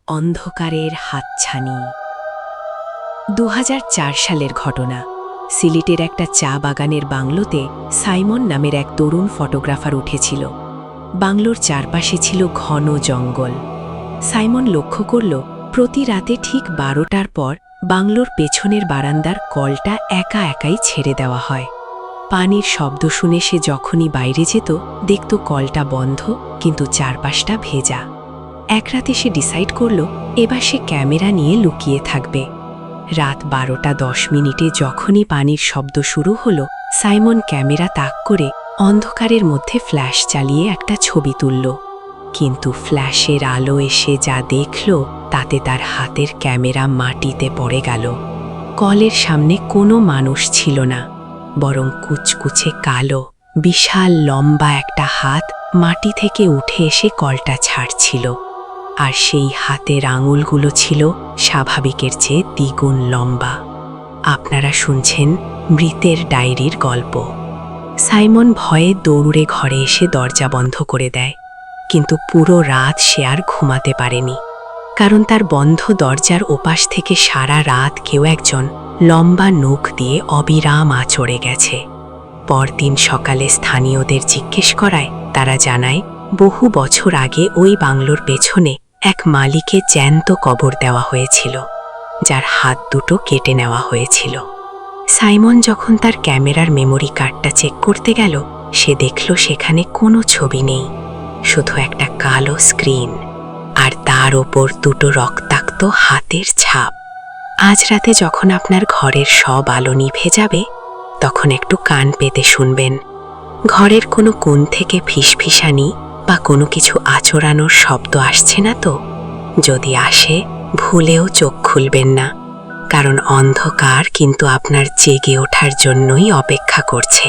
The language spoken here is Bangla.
অন্ধকারের হাতছানি। ২০০৪ সালের ঘটনা। সিলেটের একটা চা বাগানের বাংলোতে সাইমন নামের এক তরুণ ফটোগ্রাফার উঠেছিল। বাংলোর চারপাশে ছিল ঘন জঙ্গল। সাইমন লক্ষ্য করল, প্রতি রাতে ঠিক ১২টার পর বাংলোর পেছনের বারান্দার কলটা একা একাই ছেড়ে দেওয়া হয়। পানির শব্দ শুনে সে যখনই বাইরে যেত, দেখত কলটা বন্ধ, কিন্তু চারপাশটা ভেজা। এক রাতে সে ডিসাইড করল, এবার সে ক্যামেরা নিয়ে লুকিয়ে থাকবে। রাত ১২:১০ যখনই পানির শব্দ শুরু হলো, সাইমন ক্যামেরা তাক করে অন্ধকারের মধ্যে ফ্ল্যাশ চালিয়ে একটা ছবি তুলল। কিন্তু ফ্ল্যাশের আলো এসে যা দেখল, তাতে তার হাতের ক্যামেরা মাটিতে পড়ে গেল। কলের সামনে কোনো মানুষ ছিল না, বরং কুচকুচে কালো, বিশাল লম্বা একটা হাত মাটি থেকে উঠে এসে কলটা ছাড়ছিল। আর সেই হাতের আঙুলগুলো ছিল স্বাভাবিকের চেয়ে দ্বিগুণ লম্বা। আপনারা শুনছেন মৃতের ডায়েরির গল্প। সাইমন ভয়ে দৌড়ে ঘরে এসে দরজা বন্ধ করে দেয়, কিন্তু পুরো রাত সে আর ঘুমাতে পারেনি। কারণ তার বন্ধ দরজার ওপাশ থেকে সারা রাত কেউ একজন লম্বা নখ দিয়ে অবিরাম আঁচড়ে গেছে। পরদিন সকালে স্থানীয়দের জিজ্ঞেস করায় তারা জানায়, বহু বছর আগে ওই বাংলোর পেছনে এক মালিকে জ্যান্ত কবর দেওয়া হয়েছিল, যার হাত দুটো কেটে নেওয়া হয়েছিল। সাইমন যখন তার ক্যামেরার মেমোরি কার্ডটা চেক করতে গেল, সে দেখল সেখানে কোনো ছবি নেই, শুধু একটা কালো স্ক্রিন, আর তার ওপর দুটো রক্তাক্ত হাতের ছাপ। আজ রাতে যখন আপনার ঘরের সব আলো নিভে যাবে, তখন একটু কান পেতে শুনবেন। ঘরের কোনো কোণ থেকে ফিসফিসানি বা কোনো কিছু আঁচড়ানোর শব্দ আসছে না তো? যদি আসে, ভুলেও চোখ খুলবেন না, কারণ অন্ধকার কিন্তু আপনার জেগে ওঠার জন্যই অপেক্ষা করছে।